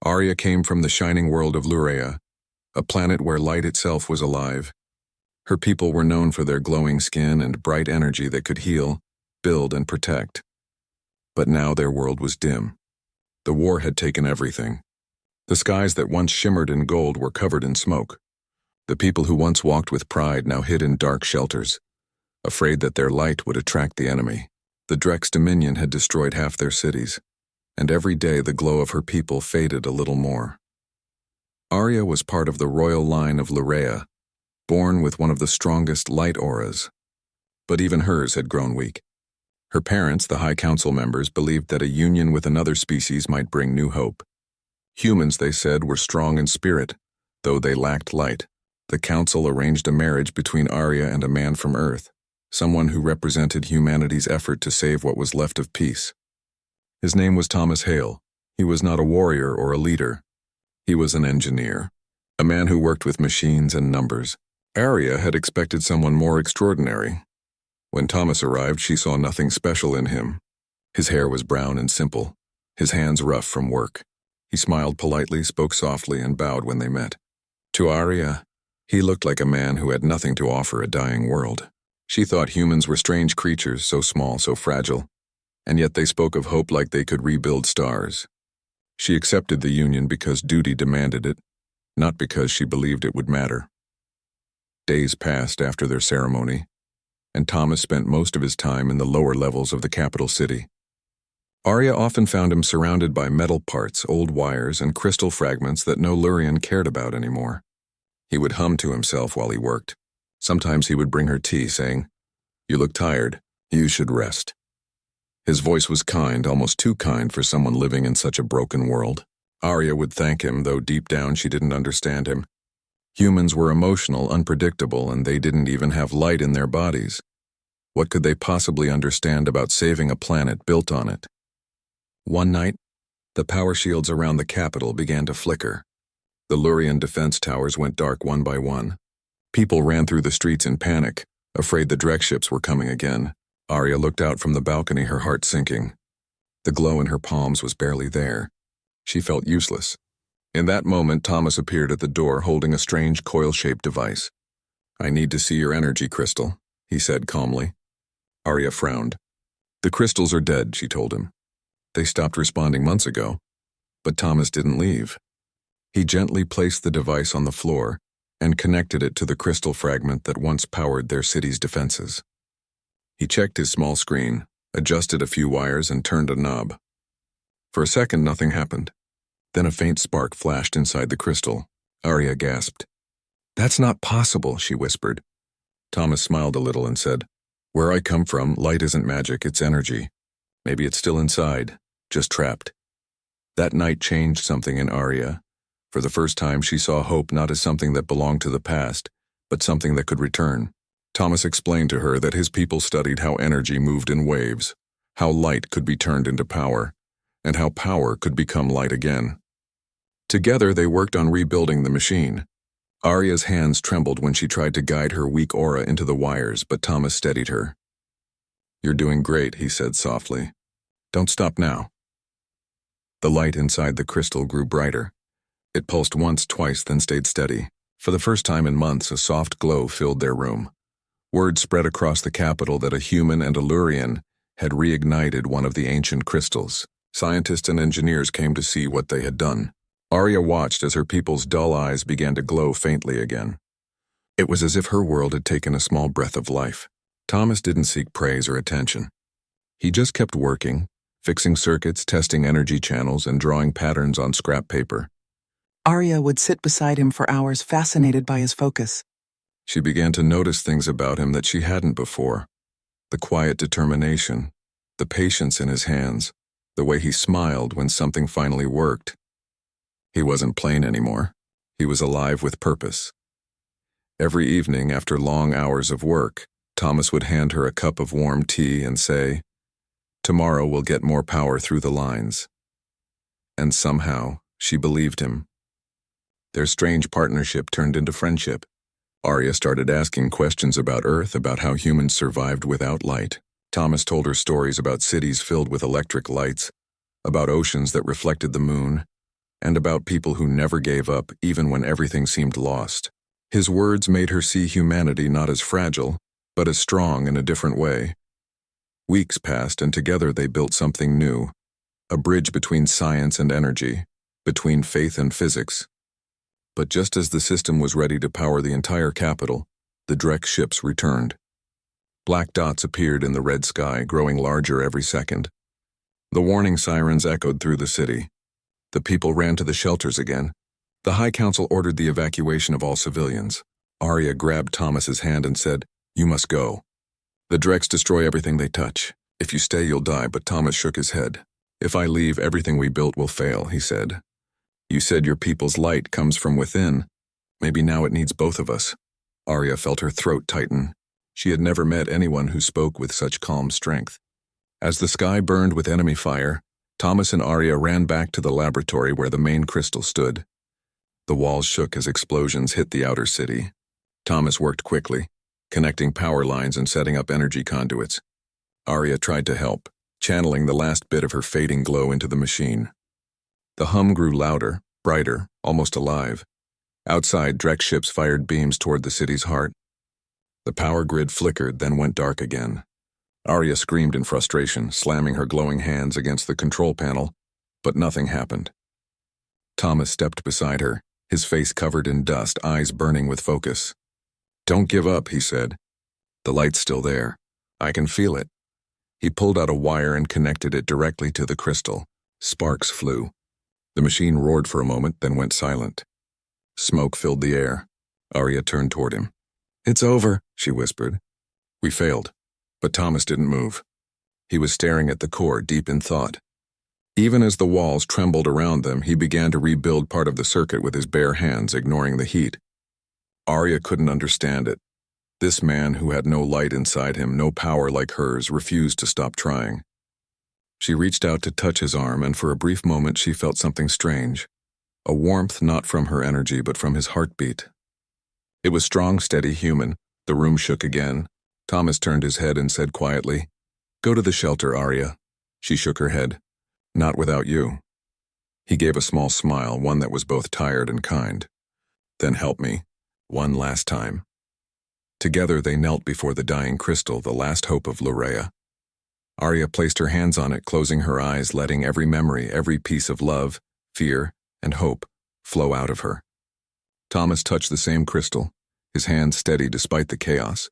Arya came from the shining world of Lurea, a planet where light itself was alive. Her people were known for their glowing skin and bright energy that could heal, build, and protect. But now their world was dim. The war had taken everything. The skies that once shimmered in gold were covered in smoke. The people who once walked with pride now hid in dark shelters, afraid that their light would attract the enemy. The Drex Dominion had destroyed half their cities, and every day the glow of her people faded a little more. Arya was part of the royal line of Lurea, born with one of the strongest light auras. But even hers had grown weak. Her parents, the High Council members, believed that a union with another species might bring new hope. Humans, they said, were strong in spirit, though they lacked light. The council arranged a marriage between Arya and a man from Earth, someone who represented humanity's effort to save what was left of peace. His name was Thomas Hale. He was not a warrior or a leader. He was an engineer, a man who worked with machines and numbers. Arya had expected someone more extraordinary. When Thomas arrived, she saw nothing special in him. His hair was brown and simple, his hands rough from work. He smiled politely, spoke softly, and bowed when they met. To Arya, he looked like a man who had nothing to offer a dying world. She thought humans were strange creatures, so small, so fragile, and yet they spoke of hope like they could rebuild stars. She accepted the union because duty demanded it, not because she believed it would matter. Days passed after their ceremony, and Thomas spent most of his time in the lower levels of the capital city. Arya often found him surrounded by metal parts, old wires, and crystal fragments that no Lurian cared about anymore. He would hum to himself while he worked. Sometimes he would bring her tea, saying, "You look tired. You should rest." His voice was kind, almost too kind for someone living in such a broken world. Arya would thank him, though deep down she didn't understand him. Humans were emotional, unpredictable, and they didn't even have light in their bodies. What could they possibly understand about saving a planet built on it? One night, the power shields around the capital began to flicker. The Lurian defense towers went dark one by one. People ran through the streets in panic, afraid the Drex ships were coming again. Arya looked out from the balcony, her heart sinking. The glow in her palms was barely there. She felt useless. In that moment, Thomas appeared at the door holding a strange coil-shaped device. "I need to see your energy crystal," he said calmly. Arya frowned. "The crystals are dead," she told him. "They stopped responding months ago." But Thomas didn't leave. He gently placed the device on the floor and connected it to the crystal fragment that once powered their city's defenses. He checked his small screen, adjusted a few wires, and turned a knob. For a second, nothing happened. Then a faint spark flashed inside the crystal. Arya gasped. "That's not possible," she whispered. Thomas smiled a little and said, "Where I come from, light isn't magic, it's energy. Maybe it's still inside, just trapped." That night changed something in Arya. For the first time, she saw hope not as something that belonged to the past, but something that could return. Thomas explained to her that his people studied how energy moved in waves, how light could be turned into power, and how power could become light again. Together, they worked on rebuilding the machine. Arya's hands trembled when she tried to guide her weak aura into the wires, but Thomas steadied her. "You're doing great," he said softly. "Don't stop now." The light inside the crystal grew brighter. It pulsed once, twice, then stayed steady. For the first time in months, a soft glow filled their room. Word spread across the capital that a human and a Lurian had reignited one of the ancient crystals. Scientists and engineers came to see what they had done. Arya watched as her people's dull eyes began to glow faintly again. It was as if her world had taken a small breath of life. Thomas didn't seek praise or attention. He just kept working, fixing circuits, testing energy channels, and drawing patterns on scrap paper. Arya would sit beside him for hours, fascinated by his focus. She began to notice things about him that she hadn't before. The quiet determination, the patience in his hands, the way he smiled when something finally worked. He wasn't plain anymore. He was alive with purpose. Every evening, after long hours of work, Thomas would hand her a cup of warm tea and say, "Tomorrow we'll get more power through the lines." And somehow, she believed him. Their strange partnership turned into friendship. Arya started asking questions about Earth, about how humans survived without light. Thomas told her stories about cities filled with electric lights, about oceans that reflected the moon, and about people who never gave up even when everything seemed lost. His words made her see humanity not as fragile, but as strong in a different way. Weeks passed, and together they built something new, a bridge between science and energy, between faith and physics. But just as the system was ready to power the entire capital, the Drek ships returned. Black dots appeared in the red sky, growing larger every second. The warning sirens echoed through the city. The people ran to the shelters again. The High Council ordered the evacuation of all civilians. Arya grabbed Thomas's hand and said, "You must go. The Dreks destroy everything they touch. If you stay, you'll die," but Thomas shook his head. "If I leave, everything we built will fail," he said. "You said your people's light comes from within. Maybe now it needs both of us." Arya felt her throat tighten. She had never met anyone who spoke with such calm strength. As the sky burned with enemy fire, Thomas and Arya ran back to the laboratory where the main crystal stood. The walls shook as explosions hit the outer city. Thomas worked quickly, connecting power lines and setting up energy conduits. Arya tried to help, channeling the last bit of her fading glow into the machine. The hum grew louder, brighter, almost alive. Outside, Drek ships fired beams toward the city's heart. The power grid flickered, then went dark again. Arya screamed in frustration, slamming her glowing hands against the control panel, but nothing happened. Thomas stepped beside her, his face covered in dust, eyes burning with focus. "Don't give up," he said. "The light's still there. I can feel it." He pulled out a wire and connected it directly to the crystal. Sparks flew. The machine roared for a moment, then went silent. Smoke filled the air. Arya turned toward him. "It's over," she whispered. "We failed." But Thomas didn't move. He was staring at the core, deep in thought. Even as the walls trembled around them, he began to rebuild part of the circuit with his bare hands, ignoring the heat. Arya couldn't understand it. This man who had no light inside him, no power like hers, refused to stop trying. She reached out to touch his arm, and for a brief moment she felt something strange. A warmth not from her energy, but from his heartbeat. It was strong, steady, human. The room shook again. Thomas turned his head and said quietly, "Go to the shelter, Arya." She shook her head. "Not without you." He gave a small smile, one that was both tired and kind. "Then help me. One last time." Together they knelt before the dying crystal, the last hope of Lurea. Arya placed her hands on it, closing her eyes, letting every memory, every piece of love, fear, and hope flow out of her. Thomas touched the same crystal, his hand steady despite the chaos.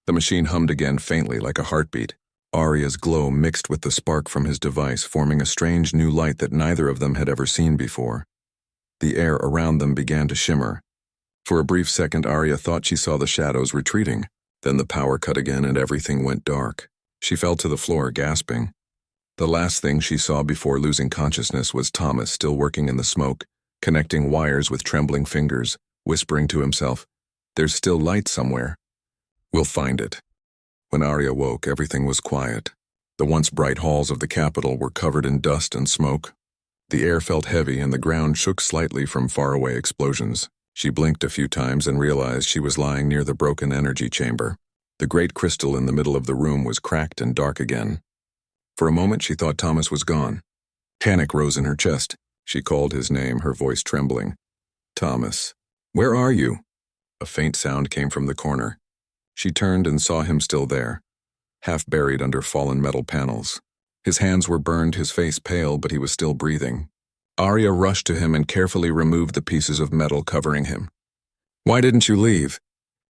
The machine hummed again faintly like a heartbeat. Arya's glow mixed with the spark from his device, forming a strange new light that neither of them had ever seen before. The air around them began to shimmer. For a brief second, Arya thought she saw the shadows retreating. Then the power cut again and everything went dark. She fell to the floor, gasping. The last thing she saw before losing consciousness was Thomas still working in the smoke, connecting wires with trembling fingers, whispering to himself, "There's still light somewhere. We'll find it." When Arya woke, everything was quiet. The once bright halls of the capital were covered in dust and smoke. The air felt heavy and the ground shook slightly from faraway explosions. She blinked a few times and realized she was lying near the broken energy chamber. The great crystal in the middle of the room was cracked and dark again. For a moment she thought Thomas was gone. Panic rose in her chest. She called his name, her voice trembling. "Thomas, where are you?" A faint sound came from the corner. She turned and saw him still there, half buried under fallen metal panels. His hands were burned, his face pale, but he was still breathing. Arya rushed to him and carefully removed the pieces of metal covering him. "Why didn't you leave?"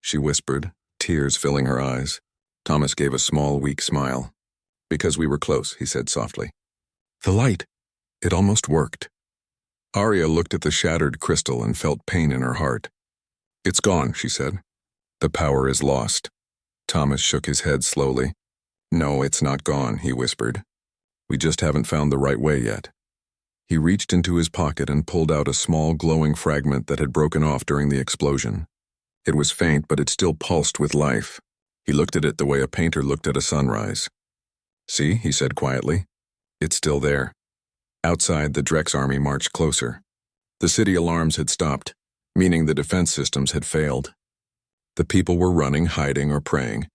she whispered, tears filling her eyes. Thomas gave a small, weak smile. "Because we were close," he said softly. "The light. It almost worked." Arya looked at the shattered crystal and felt pain in her heart. "It's gone," she said. "The power is lost." Thomas shook his head slowly. "No, it's not gone," he whispered. "We just haven't found the right way yet." He reached into his pocket and pulled out a small glowing fragment that had broken off during the explosion. It was faint, but it still pulsed with life. He looked at it the way a painter looked at a sunrise. "See," he said quietly. "It's still there." Outside, the Drek's army marched closer. The city alarms had stopped, meaning the defense systems had failed. The people were running, hiding, or praying.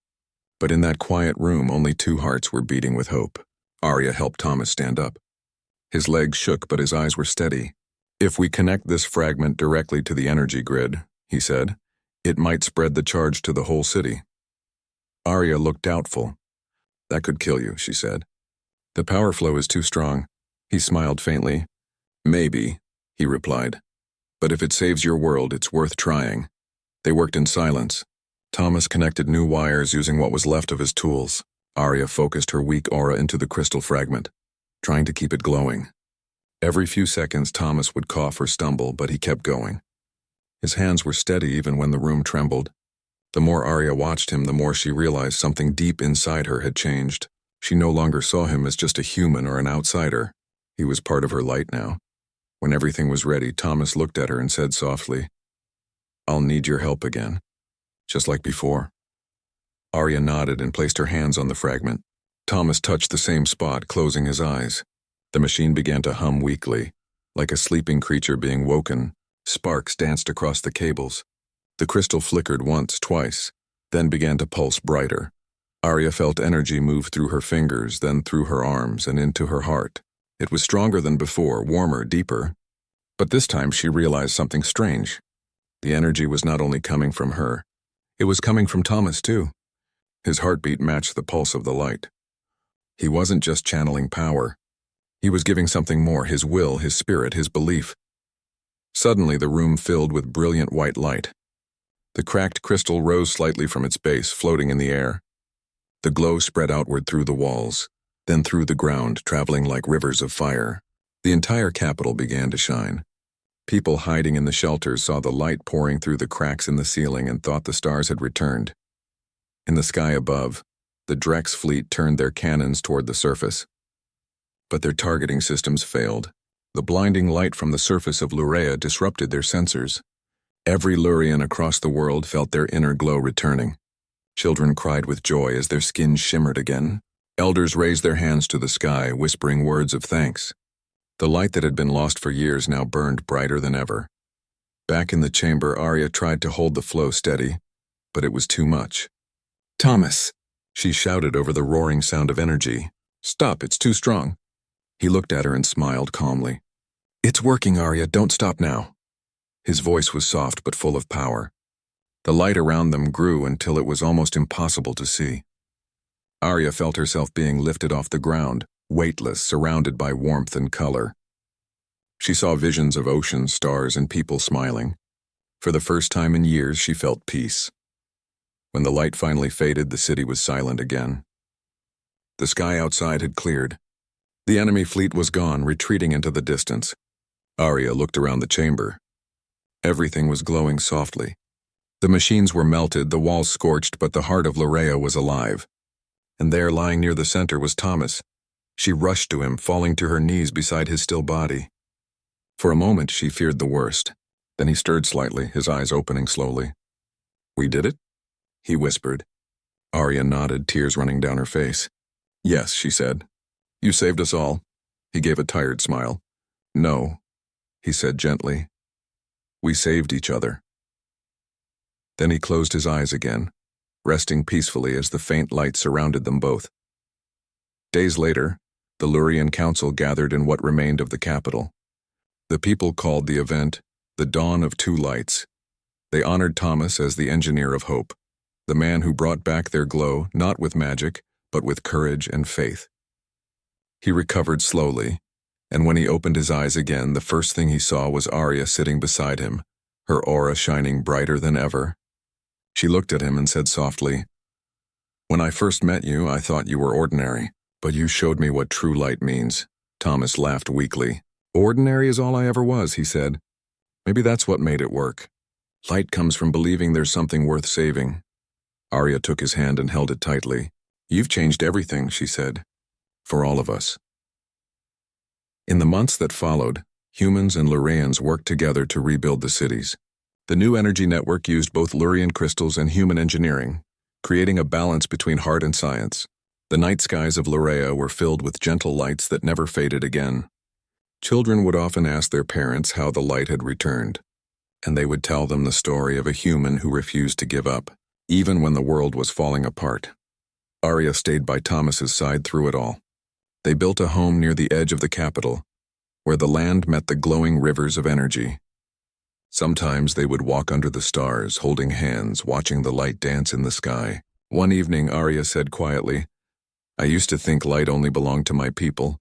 But in that quiet room, only two hearts were beating with hope. Arya helped Thomas stand up. His legs shook, but his eyes were steady. If we connect this fragment directly to the energy grid, he said, it might spread the charge to the whole city. Arya looked doubtful. That could kill you, she said. The power flow is too strong. He smiled faintly. Maybe, he replied. But if it saves your world, it's worth trying. They worked in silence. Thomas connected new wires using what was left of his tools. Arya focused her weak aura into the crystal fragment, trying to keep it glowing. Every few seconds, Thomas would cough or stumble, but he kept going. His hands were steady even when the room trembled. The more Arya watched him, the more she realized something deep inside her had changed. She no longer saw him as just a human or an outsider. He was part of her light now. When everything was ready, Thomas looked at her and said softly, "I'll need your help again, just like before." Arya nodded and placed her hands on the fragment. Thomas touched the same spot, closing his eyes. The machine began to hum weakly, like a sleeping creature being woken. Sparks danced across the cables. The crystal flickered once, twice, then began to pulse brighter. Arya felt energy move through her fingers, then through her arms and into her heart. It was stronger than before, warmer, deeper. But this time she realized something strange. The energy was not only coming from her, it was coming from Thomas too. His heartbeat matched the pulse of the light. He wasn't just channeling power. He was giving something more, his will, his spirit, his belief. Suddenly the room filled with brilliant white light. The cracked crystal rose slightly from its base, floating in the air. The glow spread outward through the walls, then through the ground, traveling like rivers of fire. The entire capital began to shine. People hiding in the shelters saw the light pouring through the cracks in the ceiling and thought the stars had returned. In the sky above, the Drex fleet turned their cannons toward the surface. But their targeting systems failed. The blinding light from the surface of Lurea disrupted their sensors. Every Lurian across the world felt their inner glow returning. Children cried with joy as their skin shimmered again. Elders raised their hands to the sky, whispering words of thanks. The light that had been lost for years now burned brighter than ever. Back in the chamber, Arya tried to hold the flow steady, but it was too much. "Thomas!" she shouted over the roaring sound of energy. "Stop, it's too strong." He looked at her and smiled calmly. "It's working, Arya, don't stop now." His voice was soft but full of power. The light around them grew until it was almost impossible to see. Arya felt herself being lifted off the ground, weightless, surrounded by warmth and color. She saw visions of oceans, stars, and people smiling. For the first time in years, she felt peace. When the light finally faded, the city was silent again. The sky outside had cleared. The enemy fleet was gone, retreating into the distance. Arya looked around the chamber. Everything was glowing softly. The machines were melted, the walls scorched, but the heart of Lurea was alive. And there, lying near the center, was Thomas. She rushed to him, falling to her knees beside his still body. For a moment, she feared the worst. Then he stirred slightly, his eyes opening slowly. "We did it?" he whispered. Arya nodded, tears running down her face. "Yes," she said. "You saved us all." He gave a tired smile. "No," he said gently. "We saved each other." Then he closed his eyes again, resting peacefully as the faint light surrounded them both. Days later, the Lurian Council gathered in what remained of the capital. The people called the event the Dawn of Two Lights. They honored Thomas as the engineer of hope, the man who brought back their glow not with magic, but with courage and faith. He recovered slowly, and when he opened his eyes again, the first thing he saw was Arya sitting beside him, her aura shining brighter than ever. She looked at him and said softly, "When I first met you, I thought you were ordinary, but you showed me what true light means." Thomas laughed weakly. "Ordinary is all I ever was," he said. "Maybe that's what made it work. Light comes from believing there's something worth saving." Arya took his hand and held it tightly. "You've changed everything," she said. "For all of us." In the months that followed, humans and Lurians worked together to rebuild the cities. The new energy network used both Lurian crystals and human engineering, creating a balance between heart and science. The night skies of Lurea were filled with gentle lights that never faded again. Children would often ask their parents how the light had returned, and they would tell them the story of a human who refused to give up, even when the world was falling apart. Arya stayed by Thomas's side through it all. They built a home near the edge of the capital, where the land met the glowing rivers of energy. Sometimes they would walk under the stars, holding hands, watching the light dance in the sky. One evening, Arya said quietly, "I used to think light only belonged to my people,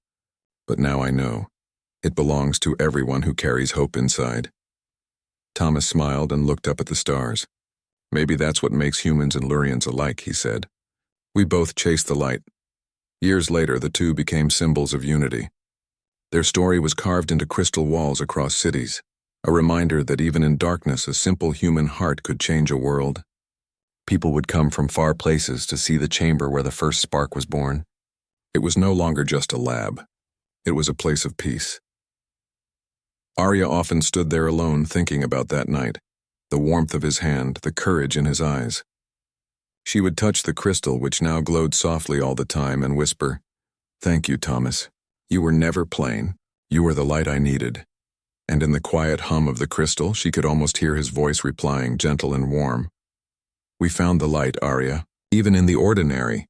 but now I know. It belongs to everyone who carries hope inside." Thomas smiled and looked up at the stars. "Maybe that's what makes humans and Lurians alike," he said. "We both chase the light." Years later, the two became symbols of unity. Their story was carved into crystal walls across cities, a reminder that even in darkness, a simple human heart could change a world. People would come from far places to see the chamber where the first spark was born. It was no longer just a lab. It was a place of peace. Arya often stood there alone thinking about that night, the warmth of his hand, the courage in his eyes. She would touch the crystal, which now glowed softly all the time, and whisper, "Thank you, Thomas. You were never plain. You were the light I needed." And in the quiet hum of the crystal, she could almost hear his voice replying, gentle and warm, "We found the light, Arya. Even in the ordinary,